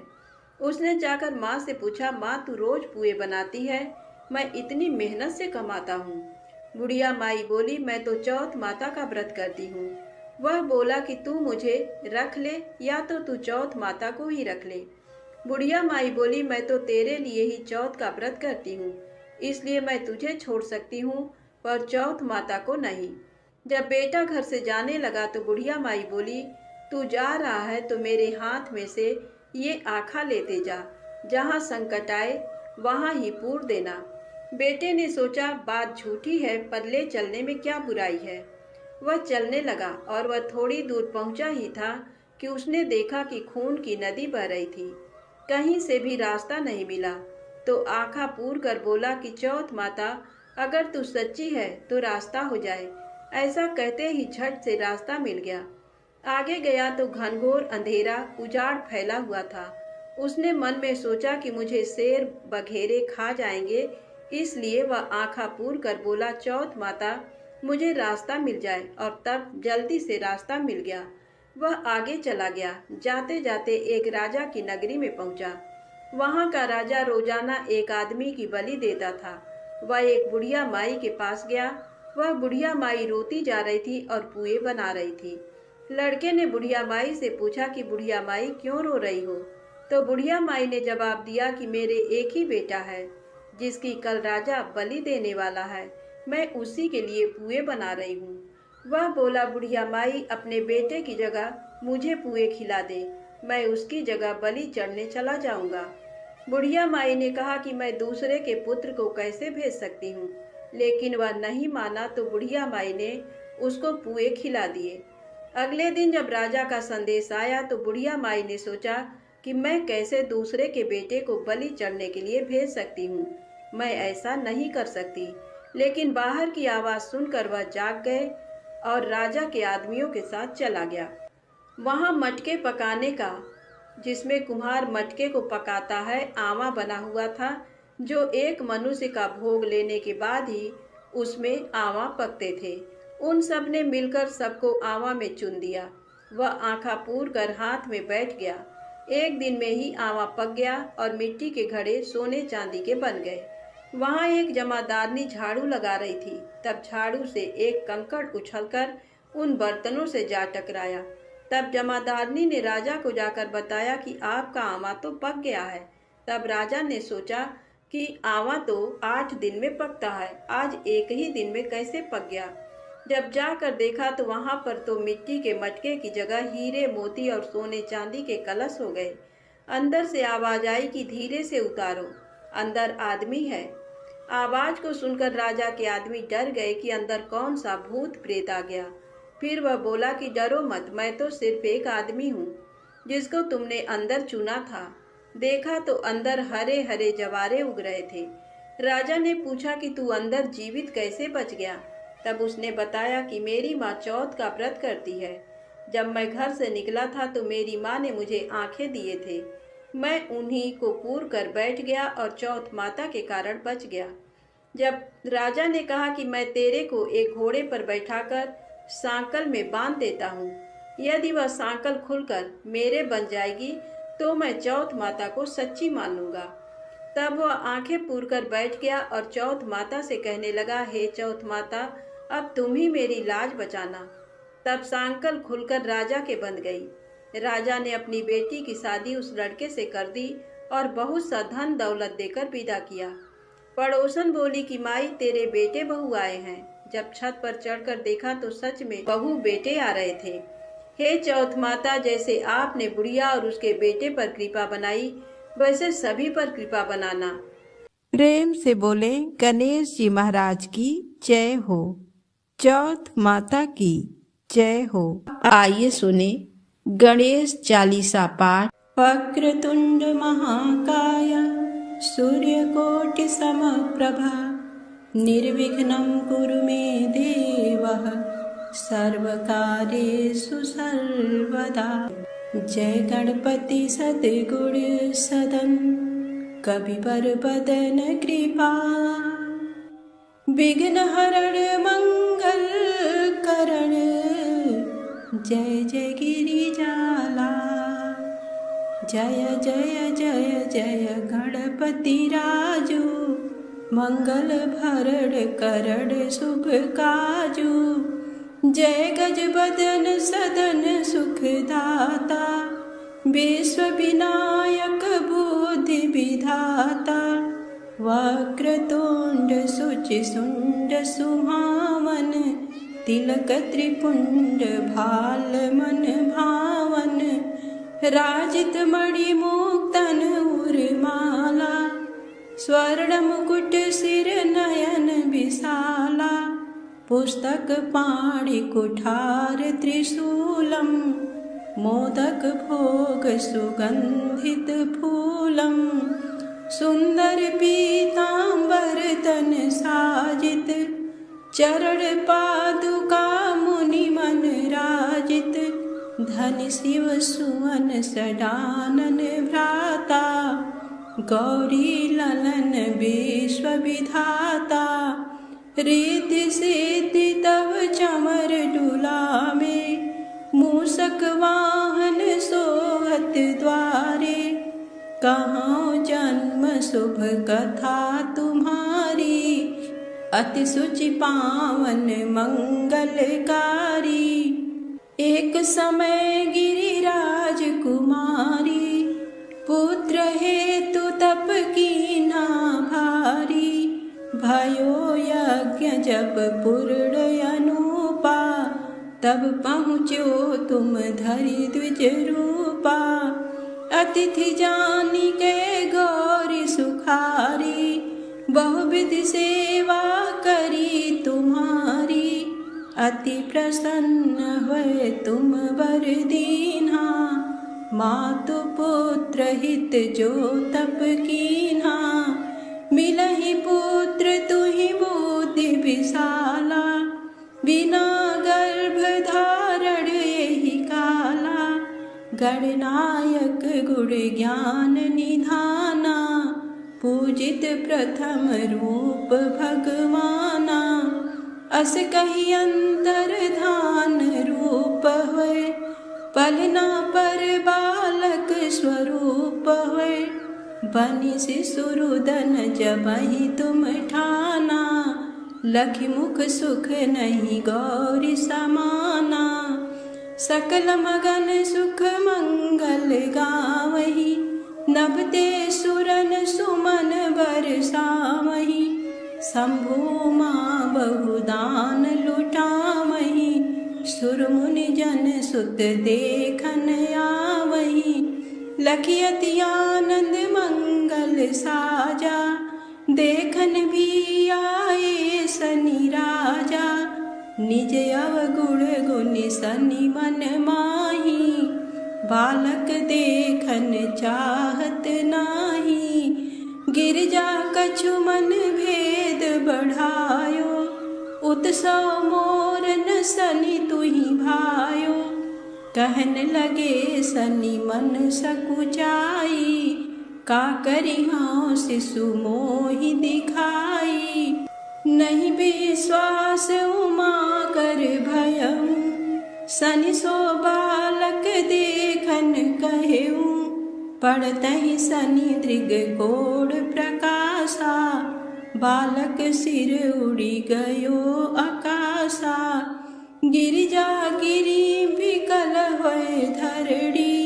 उसने जाकर माँ से पूछा, माँ तू रोज पुए बनाती है, मैं इतनी मेहनत से कमाता हूँ। बुढ़िया माई बोली, मैं तो चौथ माता का व्रत करती हूँ। वह बोला कि तू मुझे रख ले या तो तू चौथ माता को ही रख ले। बुढ़िया माई बोली, मैं तो तेरे लिए ही चौथ का व्रत करती हूँ, इसलिए मैं तुझे छोड़ सकती हूँ पर चौथ माता को नहीं। जब बेटा घर से जाने लगा तो बुढ़िया माई बोली, तू जा रहा है तो मेरे हाथ में से ये आखा लेते जा, जहाँ संकट आए वहाँ ही पूर देना। बेटे ने सोचा बात झूठी है पर ले चलने में क्या बुराई है। वह चलने लगा और वह थोड़ी दूर पहुंचा ही था कि उसने देखा कि खून की नदी बह रही थी। कहीं से भी रास्ता नहीं मिला तो आँखा पूर कर बोला कि चौथ माता, अगर तू सच्ची है तो रास्ता हो जाए। ऐसा कहते ही झट से रास्ता मिल गया। आगे गया तो घनघोर अंधेरा उजाड़ फैला हुआ था। उसने मन में सोचा कि मुझे शेर बघेरे खा जाएंगे, इसलिए वह आँखा पूर कर बोला, चौथ माता मुझे रास्ता मिल जाए, और तब जल्दी से रास्ता मिल गया। वह आगे चला गया। जाते जाते एक राजा की नगरी में पहुंचा। वहां का राजा रोजाना एक आदमी की बलि देता था। वह एक बुढ़िया माई के पास गया। वह बुढ़िया माई रोती जा रही थी और पुए बना रही थी। लड़के ने बुढ़िया माई से पूछा कि बुढ़िया माई क्यों रो रही हो? तो बुढ़िया माई ने जवाब दिया कि मेरे एक ही बेटा है जिसकी कल राजा बलि देने वाला है, मैं उसी के लिए पुए बना रही हूँ। वह बोला, बुढ़िया माई अपने बेटे की जगह मुझे पुए खिला दे, मैं उसकी जगह बलि चढ़ने चला जाऊंगा। बुढ़िया माई ने कहा कि मैं दूसरे के पुत्र को कैसे भेज सकती हूँ, लेकिन वह नहीं माना तो बुढ़िया माई ने उसको पुए खिला दिए। अगले दिन जब राजा का संदेश आया तो बुढ़िया माई ने सोचा कि मैं कैसे दूसरे के बेटे को बलि चढ़ने के लिए भेज सकती हूँ, मैं ऐसा नहीं कर सकती। लेकिन बाहर की आवाज़ सुनकर वह जाग गए और राजा के आदमियों के साथ चला गया। वहाँ मटके पकाने का, जिसमें कुम्हार मटके को पकाता है, आवा बना हुआ था, जो एक मनुष्य का भोग लेने के बाद ही उसमें आवा पकते थे। उन सब ने मिलकर सबको आवा में चुन दिया। वह आंखा पूर कर हाथ में बैठ गया। एक दिन में ही आवा पक गया और मिट्टी के घड़े सोने चांदी के बन गए। वहां एक जमादारनी झाड़ू लगा रही थी। तब झाड़ू से एक कंकड़ उछलकर उन बर्तनों से जा टकराया। तब जमादारनी ने राजा को जाकर बताया कि आपका आवा तो पक गया है। तब राजा ने सोचा कि आवा तो 8 दिन में पकता है, आज एक ही दिन में कैसे पक गया। जब जाकर देखा तो वहां पर तो मिट्टी के मटके की जगह हीरे मोती और सोने चांदी के कलश हो गए। अंदर से आवाज आई कि धीरे से उतारो, अंदर आदमी है। आवाज को सुनकर राजा के आदमी डर गए कि अंदर कौन सा भूत प्रेत आ गया। फिर वह बोला कि डरो मत, मैं तो सिर्फ एक आदमी हूँ जिसको तुमने अंदर चुना था। देखा तो अंदर हरे हरे जवारे उग रहे थे। राजा ने पूछा कि तू अंदर जीवित कैसे बच गया। तब उसने बताया कि मेरी माँ चौथ का व्रत करती है। जब मैं घर से निकला था तो मेरी माँ ने मुझे आंखें दिए थे। मैं उन्हीं को पूर कर बैठ गया और चौथ माता के कारण बच गया। जब राजा ने कहा कि मैं तेरे को एक घोड़े पर बैठाकर सांकल में बांध देता हूँ, यदि वह सांकल खुलकर मेरे बन जाएगी तो मैं चौथ माता को सच्ची मान लूंगा। तब वह आंखें पूर कर बैठ गया और चौथ माता से कहने लगा, हे चौथ माता, अब तुम ही मेरी लाज बचाना। तब सांकल खुलकर राजा के बंध गई। राजा ने अपनी बेटी की शादी उस लड़के से कर दी और बहुत सा धन दौलत देकर विदा किया। पड़ोसन बोली कि माई, तेरे बेटे बहू आए हैं। जब छत पर चढ़कर देखा तो सच में बहू बेटे आ रहे थे। हे चौथ माता, जैसे आपने बुढ़िया और उसके बेटे पर कृपा बनाई, वैसे सभी पर कृपा बनाना। प्रेम से बोले गणेश जी महाराज की जय हो, चौथ माता की जय हो। आइए सुने गणेश चालीसा पाठ। वक्रतुंड महाकाय सूर्यकोटि समप्रभा निर्विघ्नं कुरु मे देव सर्वकार्येषु सर्वदा। जय गणपति सद्गुण सदन कविवर बदन कृपा, विघ्न हरण मंगल करण जय जय गिरिजाला। जय जय जय जय गणपति राजू, मंगल भरण करण शुभ काजू। जय गज बदन सदन सुखदाता, विश्व विनायक बुद्धि विधाता। वक्रतुंड शुचि सुंड सुहावन, तिलक त्रिपुंड भाल मन भावन। राजित मणि मुक्तन उर्माला, स्वर्ण मुकुट सिर नयन विशाला। पुस्तक पाणि कुठार त्रिशूलम, मोदक भोग सुगंधित फूलम। सुंदर पीतांबर तन साजित, चरण पादुका मुनि मन राजित। धन शिव सुवन सडानन भ्राता, गौरी ललन विश्व विधाता। रीति सिद्धि तव चमर डुलावे, मूषक वाहन सोहत द्वारे। कहाँ जन्म शुभ कथा तुम्हारी, अति सुचि पावन मंगलकारी। एक समय गिरिराज कुमारी, पुत्र हेतु तप कीना भारी। भयो यज्ञ जब पूर्ण अनुपा, तब पहुँचो तुम धरि द्विज रूपा। अतिथि जानी के गौरी सुखारी, बहुविधि सेवा करी तुम्हारी। अति प्रसन्न हुए तुम वर दीन्हा, मातु पुत्र हित जो तप कीन्हा। मिलहि पुत्र तुहि बुद्धि विशाला, बिना गर्भ धारण यही काला। गणनायक गुण ज्ञान निधाना, पूजित प्रथम रूप भगवाना। अस कही अंतर ध्यान रूप है, पलना पर बालक स्वरूप है। बनी शिशुरुदन जबहि तुम ठाना, लखि मुख सुख नहीं गौरी समाना। सकल मगन सुख मंगल गावहि, नभते सुरन सुमन बरसावहि। शंभु माँ बहुदान लुटावहि, सुर मुनि जन सुत देखन आवहि। लखि अति आनंद मंगल साजा, देखन भी आए सनि राजा। निज अवगुण गुनि सनि मन माही, बालक देखन चाहत नाही। गिरजा कछु मन भेद बढ़ायो, उत्सव मोर न सनि तुहि भायो। कहन लगे सनि मन सकुचाई, का करी हाँ शिशु मोहि दिखाई। नहीं विश्वास उमा कर भयऊ, सनि सो बालक देखन कहेऊ। पड़तहि सनि दृग कोड प्रकाशा, बालक सिर उड़ी गयो आकाशा। गिरिजा गिरी विकल होय धरड़ी,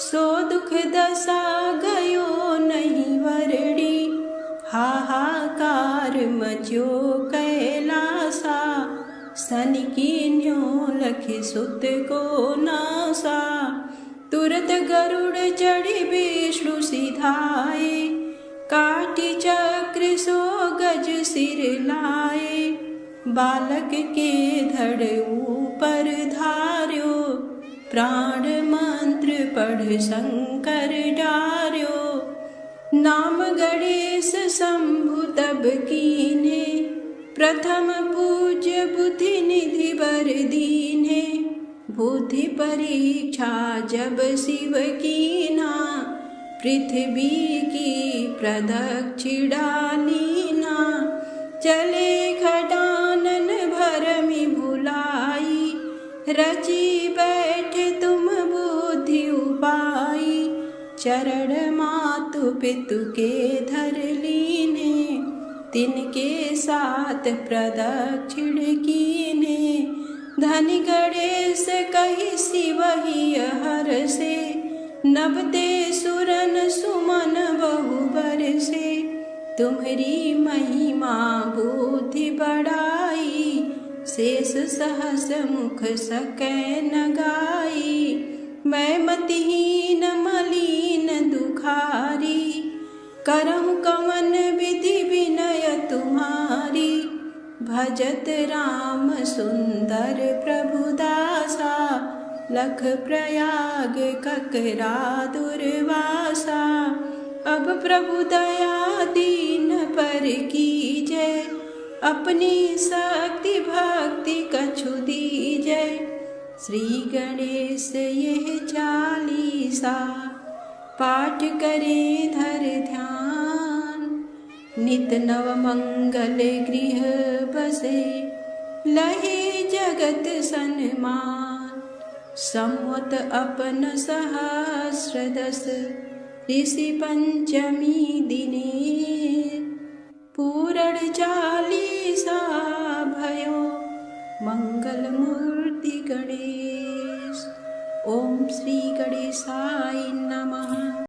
सो दुख दशा गयो नहीं वरड़ी। हाहाकार मचो कैलासा, सनि कीन्यो लखि सुत को नासा। तुरत गरुड़ चढ़ी विष्णु सिधाए, काटी चक्र सो गज सिर लाए। बालक के धड़ ऊपर धार्यो, प्राण मंत्र पढ़ शंकर डार्यो। नाम गणेश शंभु तब कीन्हे, प्रथम पूज्य बुद्धि निधि बर दीन्हे। बुद्धि परीक्षा जब शिव कीना, पृथ्वी की प्रदक्षिणा लीना। चले खटानन भरमि भुलाई, रची बैठे तुम बुद्धि उपाई। चरण मातु पितु के धर लीने, तिनके साथ प्रदक्षिण कीने। धनि गणेश कहि शिवहि हर से, नभते सुरन सुमन बहु बरसे। तुम्हरी महिमा बुद्धि बढ़ाई, शेष सहस मुख सकै न गाई। मैं मतिहीन मलिन दुखारी, करहु कवन विधि विनय तुम्हारी। भजत राम सुंदर प्रभु दासा, लख प्रयाग ककरा दुर्वासा। अब प्रभु दया दीन पर कीजय, अपनी शक्ति भक्ति कछु दीजय। श्री गणेश यह चालीसा, पाठ करें धर ध्यान। नित नव मंगल गृह बसे, लहे जगत सन्मान। संवत अपन सहस्र दस, ऋषि पंचमी दिने। पूरण चालीसा भयो, मंगल मूर्ति गणेश। ओम श्री गणेशाय नमः।